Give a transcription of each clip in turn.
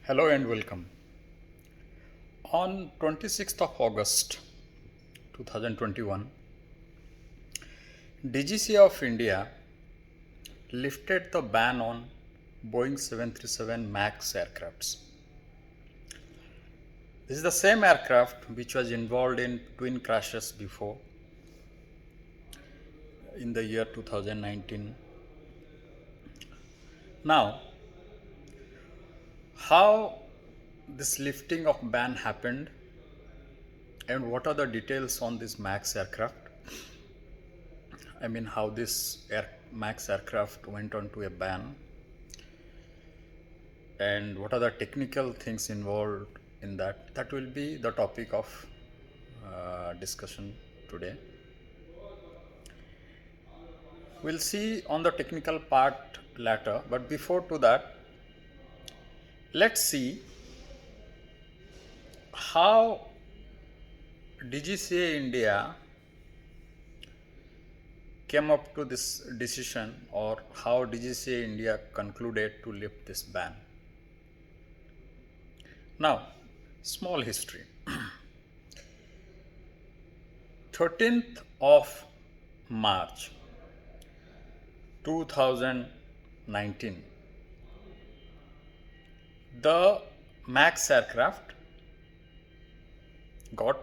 Hello and welcome. On 26th of August 2021, DGCA of India lifted the ban on Boeing 737 MAX aircrafts. This is the same aircraft which was involved in twin crashes before in the year 2019. Now, how this lifting of ban happened and what are the details on this MAX aircraft? I mean, how this MAX aircraft went on to a ban and what are the technical things involved in that will be the topic of discussion today. We'll see on the technical part later, but before to that, let's see how DGCA India came up to this decision or how DGCA India concluded to lift this ban. Now, small history. 13th of March 2019, the MAX aircraft got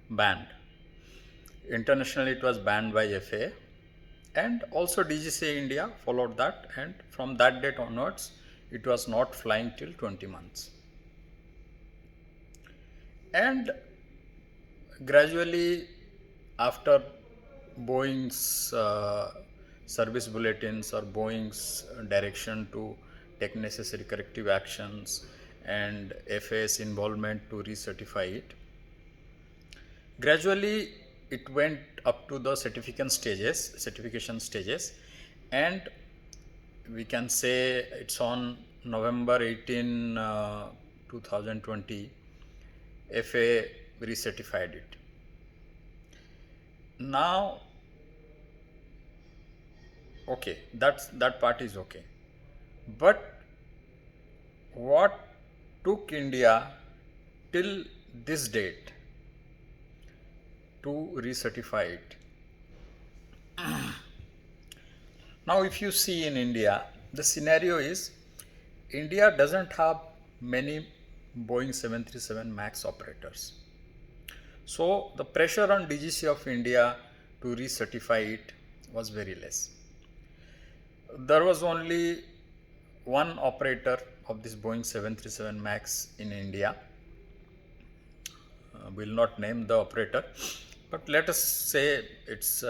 banned. Internationally, it was banned by FAA, and also DGCA India followed that, and from that date onwards, it was not flying till 20 months. And gradually, after Boeing's service bulletins or Boeing's direction to take necessary corrective actions and FAA's involvement to recertify it, gradually it went up to the certification stages, and we can say it's on November 18, 2020, FAA recertified it. Now, okay, that part is okay, but what took India till this date to recertify it? Now, if you see in India, the scenario is India doesn't have many Boeing 737 MAX operators. So, the pressure on DGC of India to recertify it was very less. There was only one operator of this Boeing 737 MAX in India. We'll not name the operator, but let us say it's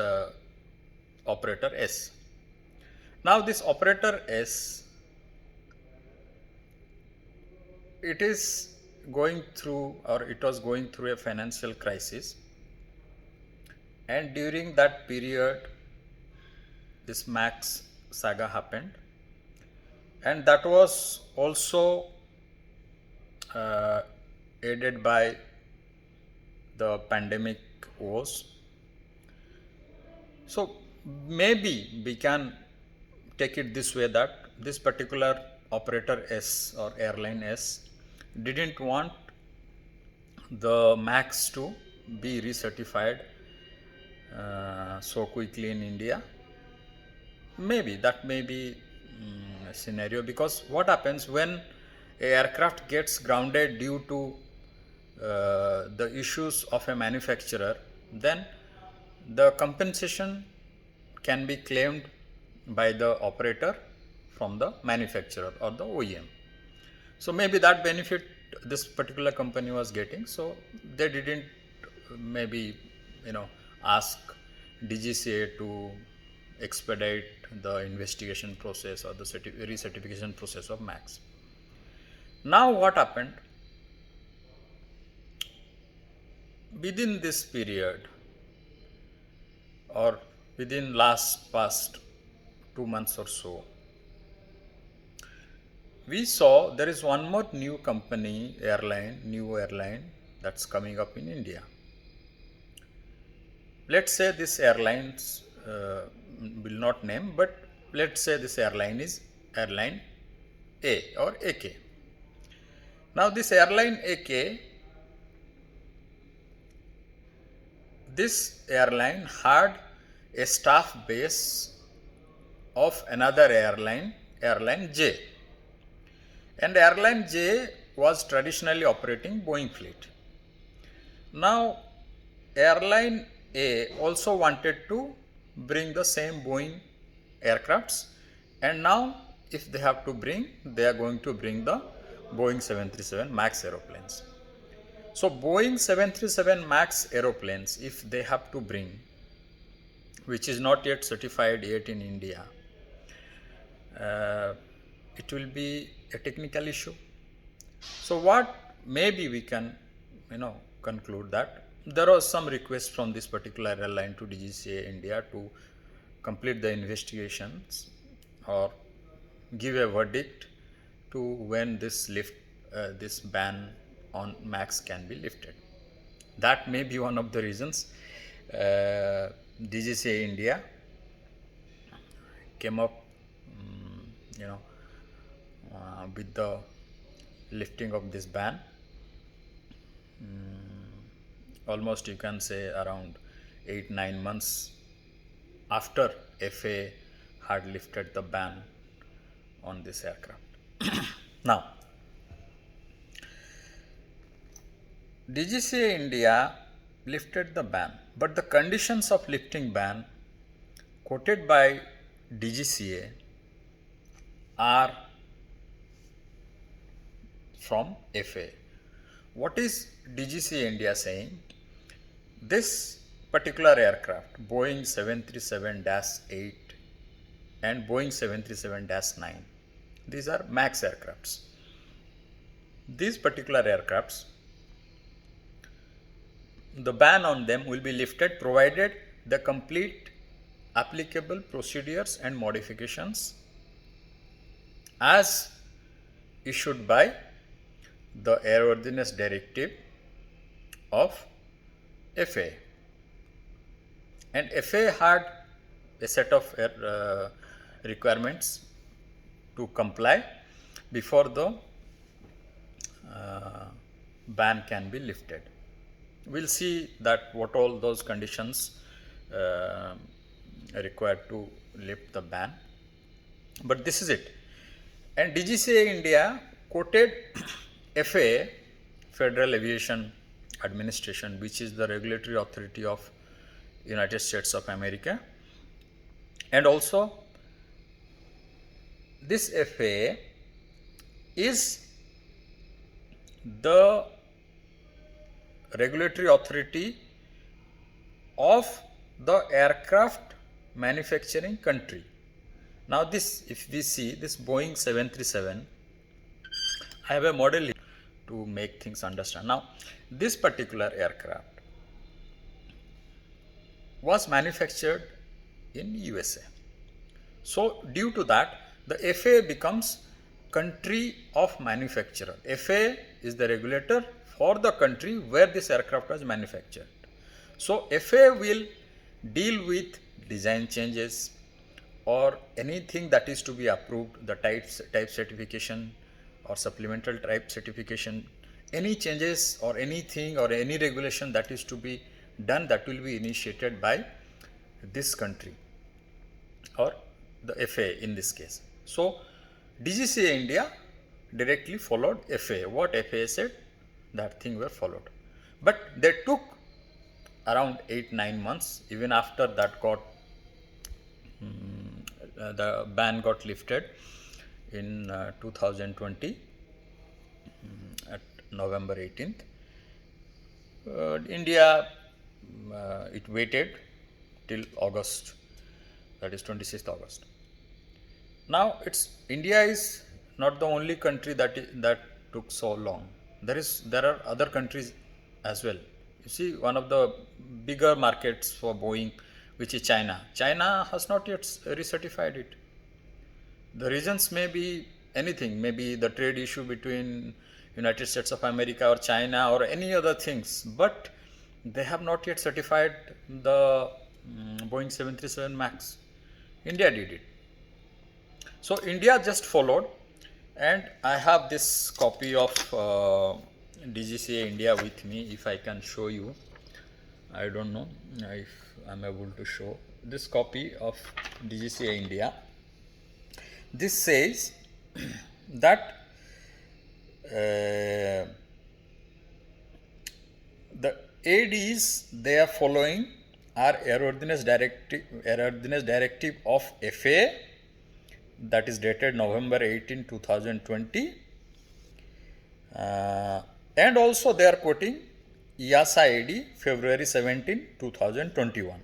operator S. Now, this operator S, it is going through, or it was going through a financial crisis, and during that period, this MAX saga happened, and that was also aided by the pandemic woes. So maybe we can take it this way that this particular operator S or airline S didn't want the MAX to be recertified so quickly in India. Maybe that may be a scenario, because what happens when a aircraft gets grounded due to the issues of a manufacturer, then the compensation can be claimed by the operator from the manufacturer or the OEM. So maybe that benefit this particular company was getting, so they didn't maybe ask DGCA to expedite the investigation process or the recertification process of MAX. Now what happened? Within this period, or within past 2 months or so, we saw there is one more new airline that's coming up in India. Let's say this airlines will not name, but let's say this airline is airline A or AK. Now this airline AK, this airline had a staff base of another airline J. And airline J was traditionally operating Boeing fleet. Now airline A also wanted to bring the same Boeing aircrafts, and now if they have to bring, they are going to bring the Boeing 737 MAX aeroplanes. So Boeing 737 MAX aeroplanes, if they have to bring, which is not yet certified yet in India, it will be a technical issue. So what maybe we can conclude that there was some request from this particular airline to DGCA India to complete the investigations or give a verdict to when this ban on MAX can be lifted. That may be one of the reasons DGCA India came up with the lifting of this ban. Almost you can say around 8-9 months after FAA had lifted the ban on this aircraft. Now DGCA India lifted the ban, but the conditions of lifting ban quoted by DGCA are from FAA. What is DGCA India saying? This particular aircraft, Boeing 737-8 and Boeing 737-9, these are MAX aircrafts. These particular aircrafts, the ban on them will be lifted provided the complete applicable procedures and modifications as issued by the Airworthiness Directive of FAA. And FAA had a set of requirements to comply before the ban can be lifted. We'll see that what all those conditions required to lift the ban. But this is it. And DGCA India quoted FAA, Federal Aviation Administration, which is the regulatory authority of United States of America. And also this FAA is the regulatory authority of the aircraft manufacturing country. Now this, if we see this Boeing 737, I have a model here to make things understand. Now this particular aircraft was manufactured in USA. So due to that, the FAA becomes country of manufacturer. FAA is the regulator for the country where this aircraft was manufactured. So FAA will deal with design changes or anything that is to be approved, the type certification or supplemental type certification, any changes or anything or any regulation that is to be done, that will be initiated by this country or the FAA in this case. So DGCA India directly followed FAA. What FAA said, that thing were followed. But they took around 8-9 months, even after that the ban got lifted in 2020 at November 18th. India, it waited till August, that is 26th August. Now India is not the only country that took so long. There are other countries as well. You see, one of the bigger markets for Boeing, which is China. China has not yet recertified it. The reasons may be anything, maybe the trade issue between United States of America or China or any other things, but they have not yet certified the Boeing 737 MAX. India did it. So India just followed And I have this copy of DGCA India with me. If I can show you, I don't know if I'm able to show this copy of DGCA India. This says that the ADs they are following are airworthiness directive of FAA, that is dated November 18, 2020, and also they are quoting EASA AD February 17, 2021,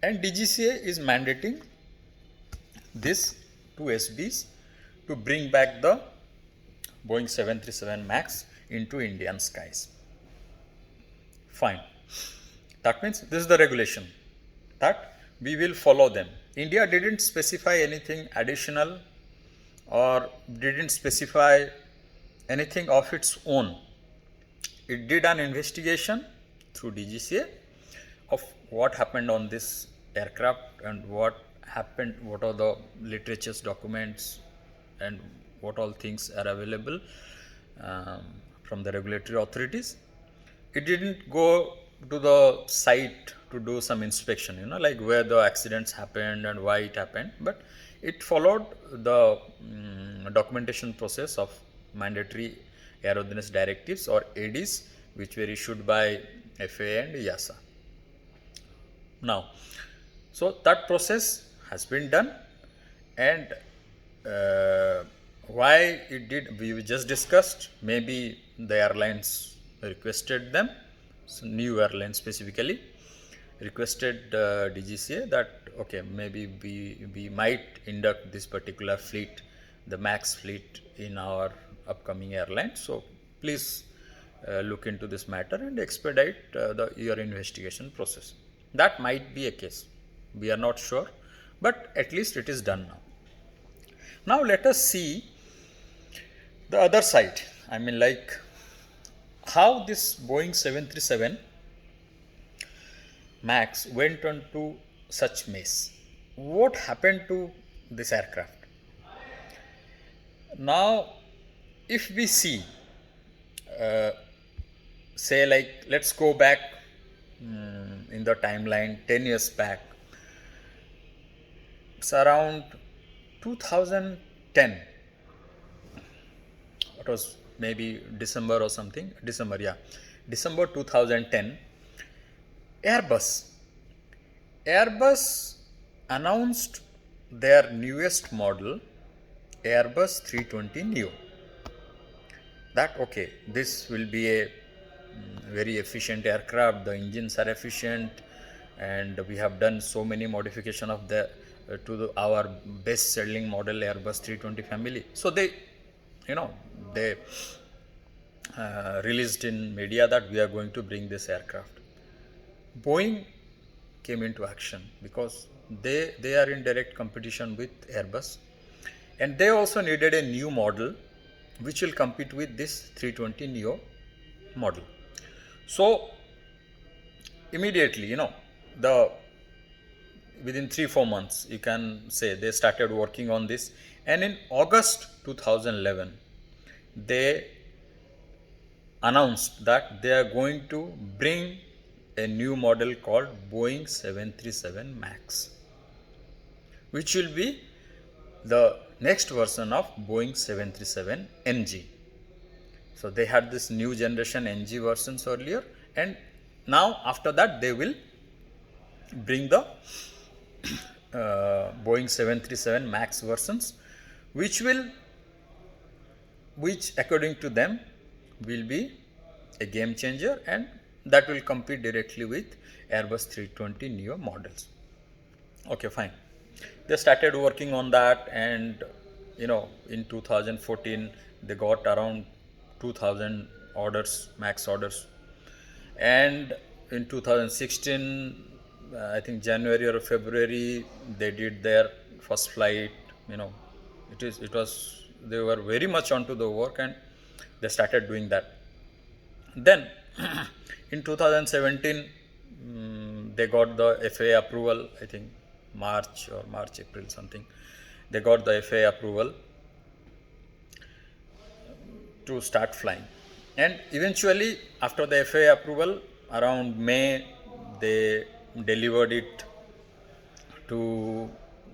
and DGCA is mandating this to SBs to bring back the Boeing 737 MAX into Indian skies. Fine. That means this is the regulation that we will follow them. India didn't specify anything additional or didn't specify anything of its own. It did an investigation through DGCA of what happened on this aircraft and what happened, what are the literatures, documents, and what all things are available from the regulatory authorities. It didn't go to the site to do some inspection, like where the accidents happened and why it happened, but it followed the documentation process of mandatory airworthiness directives or ADs, which were issued by FAA and EASA. Now, so that process has been done, and why it did, we just discussed. Maybe the airlines requested them, so new airlines specifically requested DGCA that okay, maybe we might induct this particular fleet, the MAX fleet, in our upcoming airline. So please look into this matter and expedite your investigation process. That might be a case. We are not sure, but at least it is done now. Now let us see the other side. I mean, like how this Boeing 737 MAX went on to such mess. What happened to this aircraft? Now, if we see, say like, let's go back in the timeline 10 years back. It's around 2010. It was maybe December or something. December 2010. Airbus announced their newest model, Airbus 320 Neo. That okay, this will be a very efficient aircraft. The engines are efficient, and we have done so many modification of the our best-selling model Airbus 320 family. So they released in media that we are going to bring this aircraft. Boeing came into action because they are in direct competition with Airbus, and they also needed a new model which will compete with this 320 Neo model. So immediately, within 3-4 months, you can say they started working on this, and in August 2011 they announced that they are going to bring a new model called Boeing 737 MAX, which will be the next version of Boeing 737 NG. So they had this new generation NG versions earlier, and now after that they will bring the Boeing 737 MAX versions, which according to them will be a game changer, and that will compete directly with Airbus 320 Neo models. Okay, fine. They started working on that, and in 2014 they got around 2000 orders, MAX orders, and in 2016, I think January or February, they did their first flight. They were very much onto the work, and they started doing that. Then in 2017 they got the FAA approval. I think March, April something, they got the FAA approval, to start flying. And eventually, after the FAA approval, around May, they delivered it to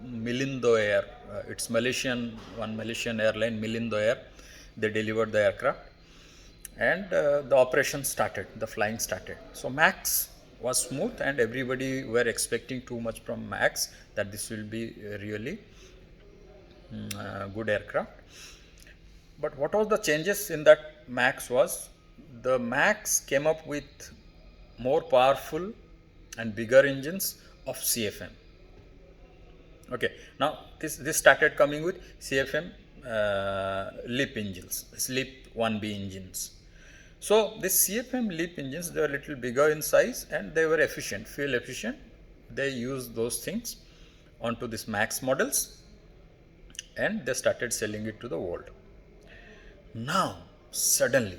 Milindo Air. It's one Malaysian airline, Milindo Air. They delivered the aircraft, and the operation started, the flying started. So Max was smooth, and everybody were expecting too much from Max, that this will be really good aircraft. But what was the changes in that Max was, the Max came up with more powerful and bigger engines of CFM. Okay, now this started coming with CFM LEAP engines, LEAP 1B engines. So this CFM LEAP engines, they were a little bigger in size and they were efficient, fuel efficient. They used those things onto this Max models and they started selling it to the world. Now, suddenly,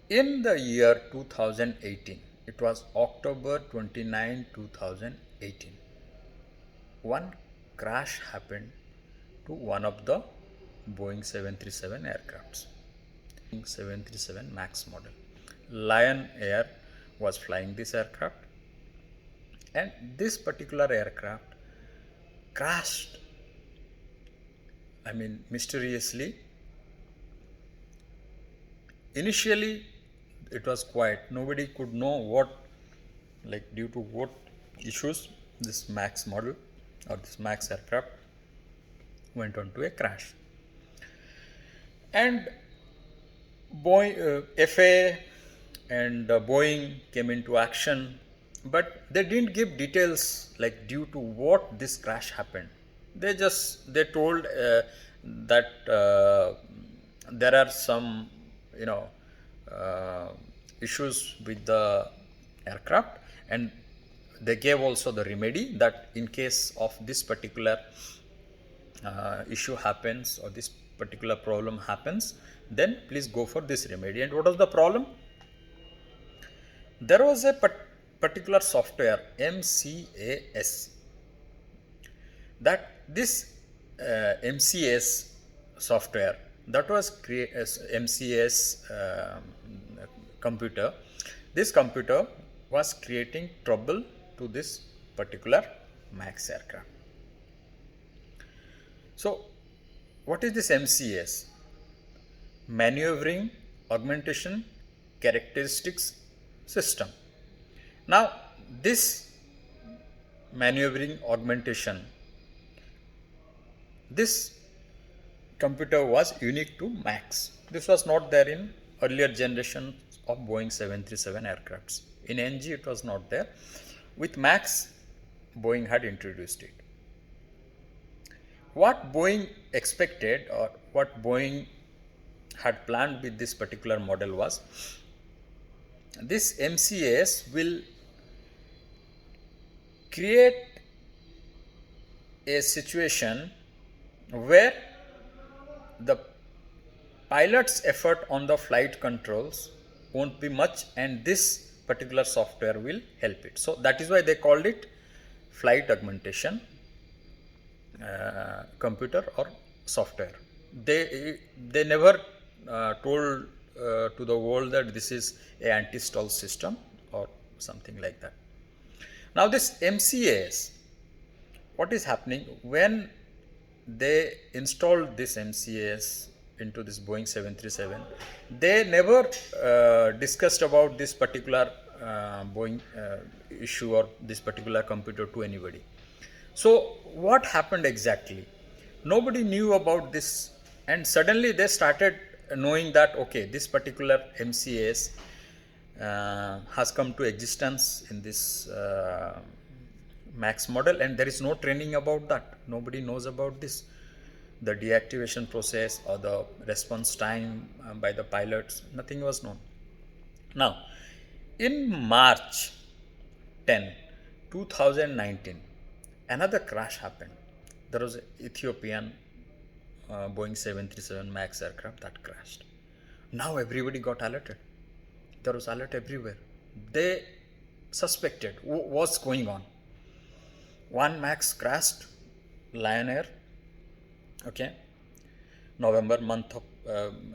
in the year 2018, it was October 29, 2018, one crash happened to one of the Boeing 737 aircrafts. 737 Max model. Lion Air was flying this aircraft, and this particular aircraft crashed, mysteriously. Initially, it was quiet. Nobody could know due to what issues this Max model or this Max aircraft went on to a crash. And FAA and Boeing came into action, but they didn't give details like due to what this crash happened. They told that there are some issues with the aircraft, and they gave also the remedy that in case of this particular issue happens or this particular problem happens, then please go for this remedy. And what was the problem? There was a particular software, MCAS, that this MCAS software that was MCAS computer, this computer was creating trouble to this particular Max aircraft. So what is this MCAS? Maneuvering Augmentation Characteristics System. Now this maneuvering augmentation, this computer was unique to Max. This was not there in earlier generations of Boeing 737 aircrafts. In NG it was not there. With Max, Boeing had introduced it. What Boeing expected or what Boeing had planned with this particular model was, this MCAS will create a situation where the pilot's effort on the flight controls won't be much, and this particular software will help it. So that is why they called it flight augmentation computer or software. They never told to the world that this is a anti-stall system or something like that. Now this MCAS, what is happening when they installed this MCAS into this Boeing 737, they never discussed about this particular Boeing issue or this particular computer to anybody. So what happened exactly? Nobody knew about this, and suddenly they started knowing that okay, this particular MCAS has come to existence in this Max model, and there is no training about that. Nobody knows about this, the deactivation process or the response time by the pilots, nothing was known. Now in March 10, 2019, another crash happened. There was an Ethiopian Boeing 737 Max aircraft that crashed. Now everybody got alerted. There was alert everywhere. They suspected what's going on. One Max crashed, Lion Air. Okay. November month of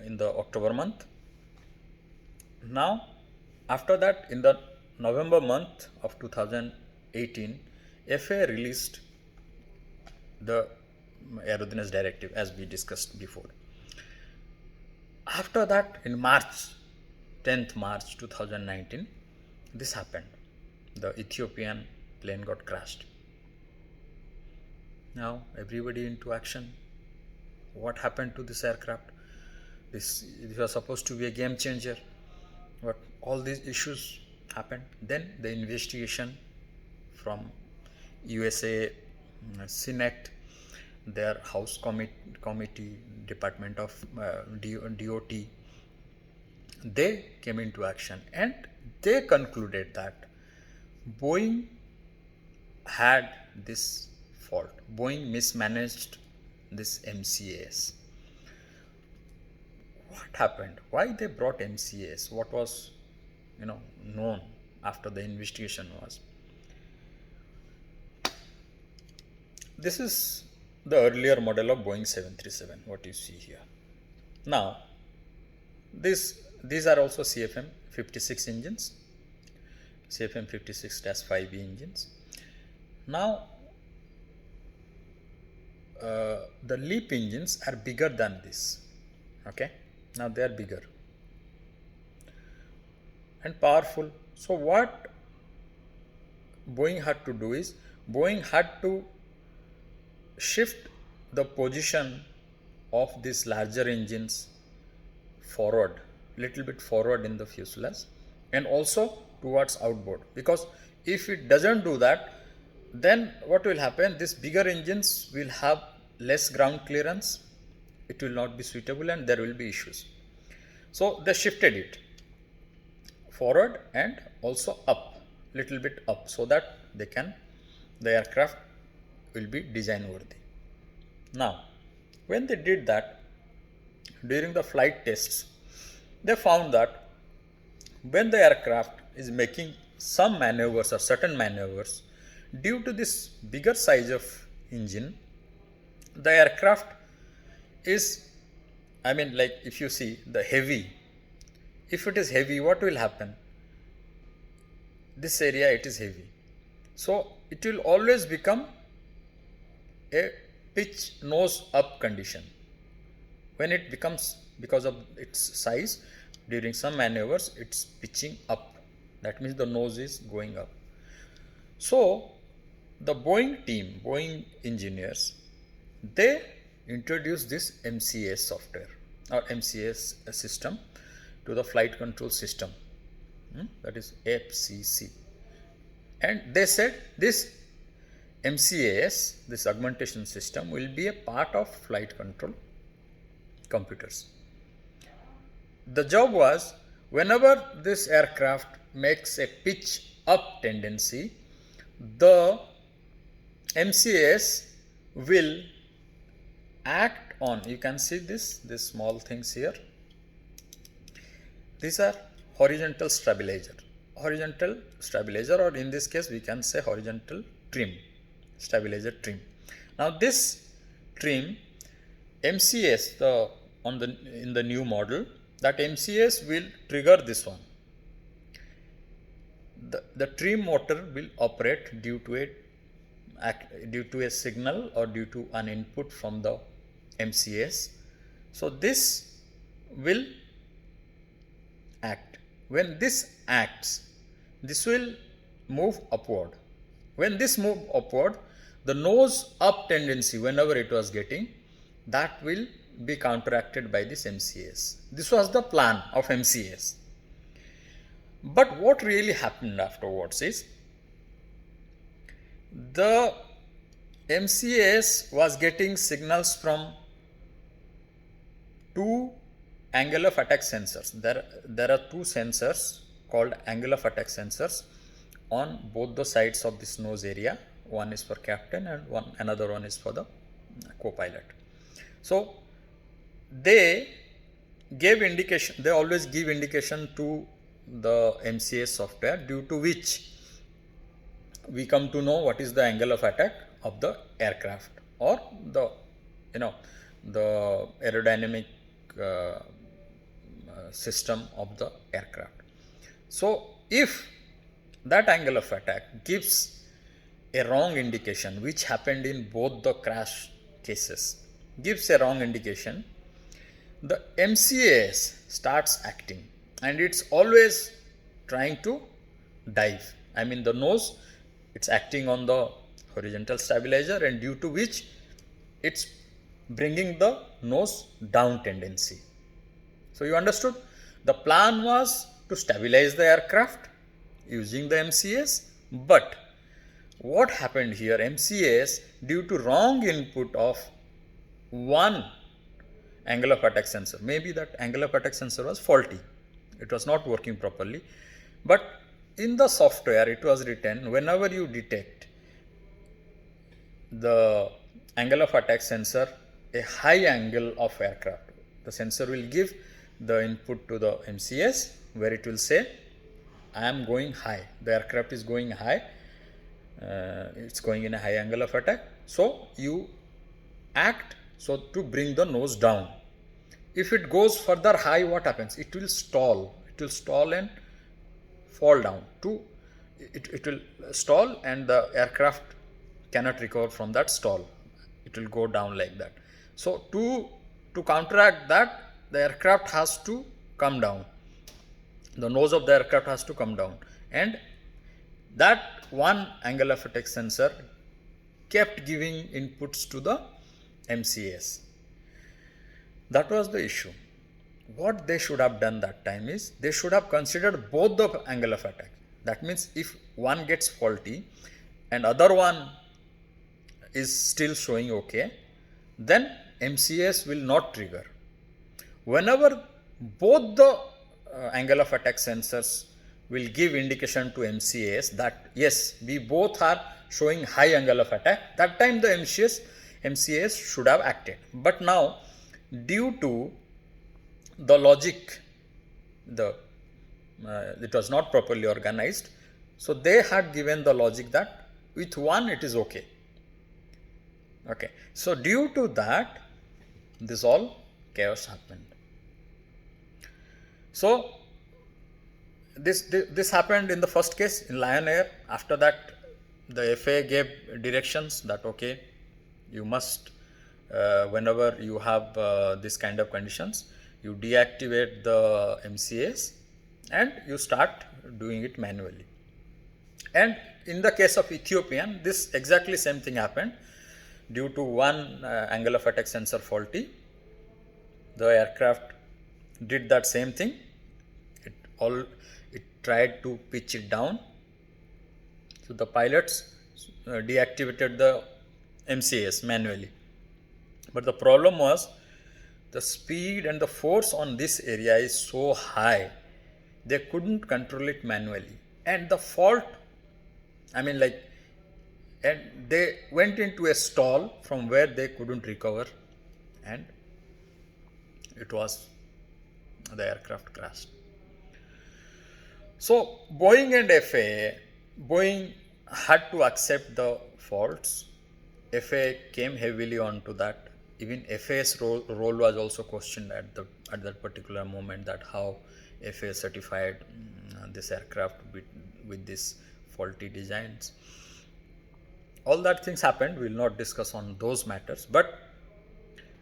in the October month. Now, after that, in the November month of 2018, FAA released the airworthiness directive as we discussed before. After that, in March, 10th March 2019, this happened. The Ethiopian plane got crashed. Now, everybody into action. What happened to this aircraft? This was supposed to be a game changer, but all these issues happened. Then the investigation from USA, Senate, their House committee, Department of DOT, they came into action and they concluded that Boeing had this fault. Boeing mismanaged this MCAS. What happened? Why they brought MCAS? What was, known after the investigation was? This is the earlier model of Boeing 737. What you see here. Now, these are also CFM 56 engines. CFM 56-5E engines. Now, the LEAP engines are bigger than this. Okay, now they are bigger and powerful. So what Boeing had to do is Boeing had to shift the position of these larger engines forward, little bit forward in the fuselage, and also towards outboard, because if it doesn't do that, then what will happen, these bigger engines will have less ground clearance, it will not be suitable, and there will be issues. So they shifted it forward and also up, little bit up, so that the aircraft will be design worthy. Now, when they did that, during the flight tests, they found that when the aircraft is making some maneuvers or certain maneuvers, due to this bigger size of engine, the aircraft is, like if you see the heavy, if it is heavy, what will happen? This area, it is heavy. So it will always become a pitch nose up condition. When it becomes, because of its size, during some maneuvers, it's pitching up. That means the nose is going up. So the Boeing team, Boeing engineers, they introduced this MCAS software or MCAS system to the flight control system, that is FCC. And they said this MCAS, this augmentation system, will be a part of flight control computers. The job was, whenever this aircraft makes a pitch up tendency, the MCAS will act on, you can see these small things here. These are horizontal stabilizer, or in this case we can say horizontal trim, stabilizer trim. Now this trim, MCAS, in the new model, that MCAS will trigger this one. The trim motor will operate due to a signal or due to an input from the MCAS. So this will act. When this acts, this will move upward. When this move upward, the nose up tendency, whenever it was getting, that will be counteracted by this MCAS. This was the plan of MCAS. But what really happened afterwards is, the MCAS was getting signals from two angle of attack sensors. There are two sensors called angle of attack sensors on both the sides of this nose area. One is for captain and another one is for the co-pilot. So they always give indication to the MCAS software, due to which we come to know what is the angle of attack of the aircraft or the aerodynamic system of the aircraft. So if that angle of attack gives a wrong indication, which happened in both the crash cases, gives a wrong indication, the MCAS starts acting and it's always trying to dive. I mean, the nose, it's acting on the horizontal stabilizer, and due to which it's bringing the nose down tendency. So you understood? The plan was to stabilize the aircraft using the MCAS, but what happened here, MCAS, due to wrong input of one angle of attack sensor, maybe that angle of attack sensor was faulty, it was not working properly, but in the software it was written, whenever you detect the angle of attack sensor a high angle of aircraft, the sensor will give the input to the MCAS where it will say, I am going high, the aircraft is going high, it's going in a high angle of attack, so you act so to bring the nose down. If it goes further high, what happens? It will stall and fall down. It will stall and the aircraft cannot recover from that stall. It will go down like that. So to counteract that, the aircraft has to come down. The nose of the aircraft has to come down, and that one angle of attack sensor kept giving inputs to the MCAS. That was the issue. What they should have done that time is, they should have considered both the angle of attack. That means if one gets faulty and other one is still showing okay, then MCAS will not trigger. Whenever both the angle of attack sensors will give indication to MCAS that yes, we both are showing high angle of attack, that time the MCAS should have acted. But now, due to the logic, it was not properly organized, so they had given the logic that with one it is okay. Okay, so due to that, this all chaos happened. So this happened in the first case in Lion Air. After that, the FAA gave directions that okay, you must whenever you have this kind of conditions, you deactivate the MCAS and you start doing it manually. And in the case of Ethiopian, this exactly same thing happened. Due to one angle of attack sensor faulty, the aircraft did that same thing. It tried to pitch it down. So the pilots deactivated the MCAS manually. But the problem was, the speed and the force on this area is so high, they couldn't control it manually. And the fault, and they went into a stall from where they couldn't recover, and the aircraft crashed. So Boeing and FAA, Boeing had to accept the faults. FAA came heavily onto that. Even FAA's role was also questioned at that particular moment, that how FAA certified this aircraft with these faulty designs. All that things happened. We will not discuss on those matters, but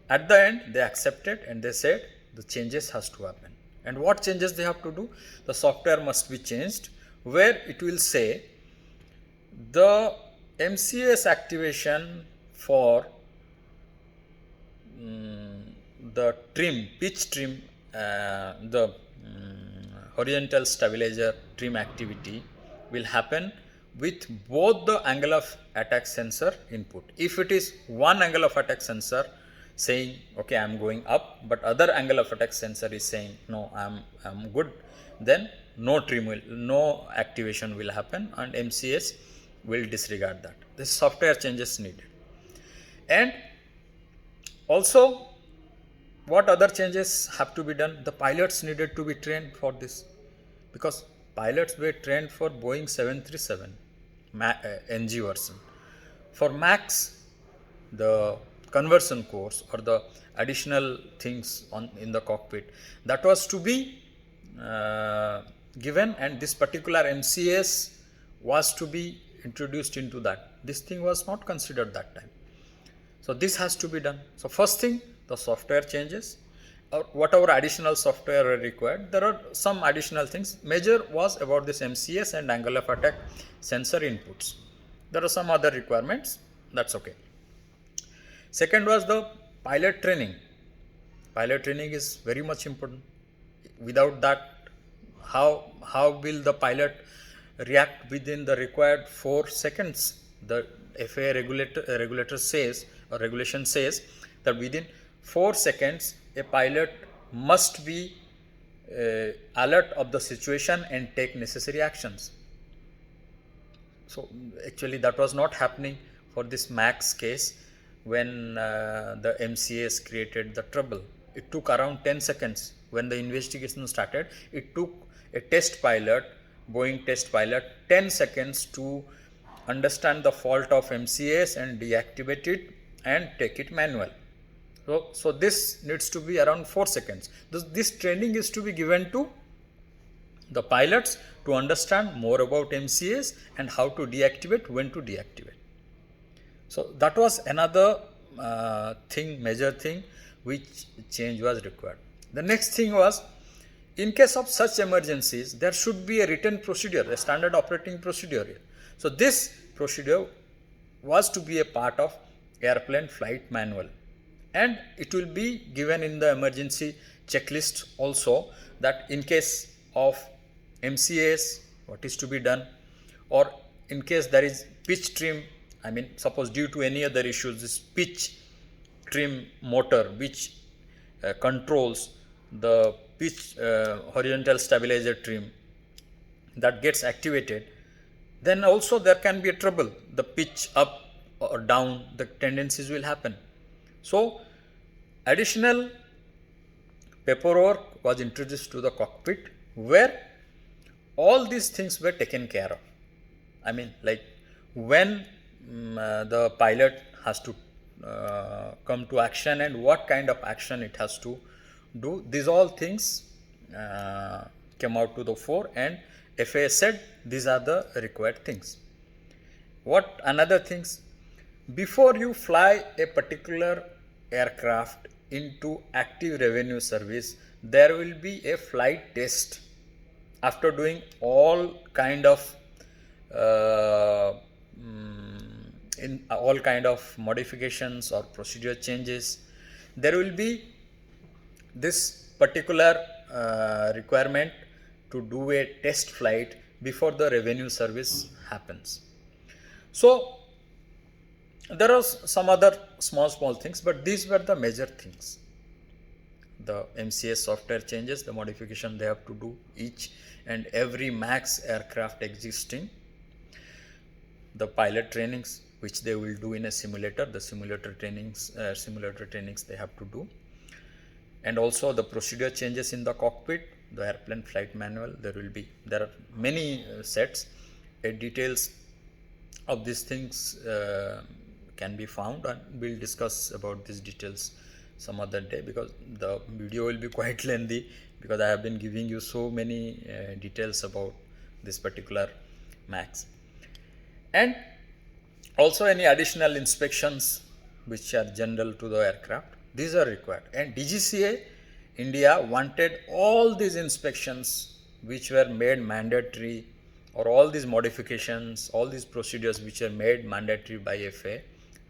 at the end they accepted and they said the changes has to happen. And what changes they have to do? The software must be changed, where it will say the MCAS activation for the trim, pitch trim, the horizontal stabilizer trim activity will happen with both the angle of attack sensor input. If it is one angle of attack sensor saying okay, I am going up, but other angle of attack sensor is saying no, I am good, then no activation will happen and MCAS will disregard that. This software changes needed. And also, what other changes have to be done? The pilots needed to be trained for this, because pilots were trained for Boeing 737 NG version. For MAX, the conversion course or the additional things in the cockpit, that was to be given, and this particular MCS was to be introduced into that. This thing was not considered that time. So this has to be done. So first thing, the software changes, or whatever additional software are required. There are some additional things. Major was about this MCS and angle of attack sensor inputs. There are some other requirements. That's okay. Second was the pilot training. Pilot training is very much important. Without that, how will the pilot react within the required 4 seconds? The FAA regulator says, or regulation says, that within 4 seconds a pilot must be alert of the situation and take necessary actions. So actually that was not happening for this MAX case when the MCS created the trouble. It took around 10 seconds when the investigation started. It took a test pilot, Boeing test pilot, 10 seconds to understand the fault of MCS and deactivate it and take it manual. So this needs to be around 4 seconds. This training is to be given to the pilots to understand more about MCS and how to deactivate, when to deactivate. So that was another major thing which change was required. The next thing was, in case of such emergencies, there should be a written procedure, a standard operating procedure. So this procedure was to be a part of airplane flight manual, and it will be given in the emergency checklist also, that in case of MCS, what is to be done, or in case there is pitch trim, I mean suppose due to any other issues, this pitch trim motor which controls the pitch horizontal stabilizer trim, that gets activated, then also there can be a trouble. The pitch up or down, the tendencies will happen. So additional paperwork was introduced to the cockpit where all these things were taken care of. I mean, like when the pilot has to come to action and what kind of action it has to do, these all things came out to the fore, and FAA said these are the required things. What another things? Before you fly a particular aircraft into active revenue service, there will be a flight test. After doing all kind of in all kind of modifications or procedure changes, there will be this particular requirement to do a test flight before the revenue service happens. So there are some other small things, but these were the major things. The MCS software changes, the modification they have to do each and every MAX aircraft existing, the pilot trainings which they will do in a simulator, the simulator trainings they have to do, and also the procedure changes in the cockpit, the airplane flight manual. There are many sets. Details of these things can be found, and we'll discuss about these details some other day, because the video will be quite lengthy, because I have been giving you so many details about this particular MAX. And also any additional inspections which are general to the aircraft, these are required. And DGCA India wanted all these inspections which were made mandatory, or all these modifications, all these procedures which are made mandatory by FAA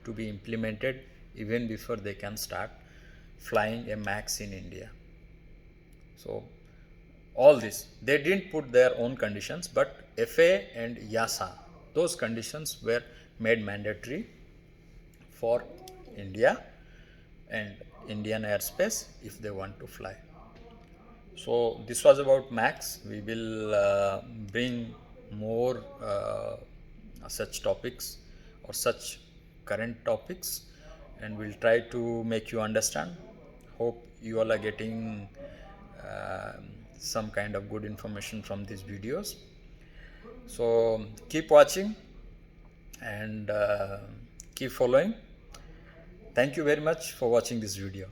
to be implemented even before they can start flying a MAX in India. So all this, they didn't put their own conditions, but FAA and EASA, those conditions were made mandatory for India and Indian airspace if they want to fly. So this was about MAX. We will bring more such topics or such current topics, and we'll try to make you understand. Hope you all are getting some kind of good information from these videos. So keep watching and keep following. Thank you very much for watching this video.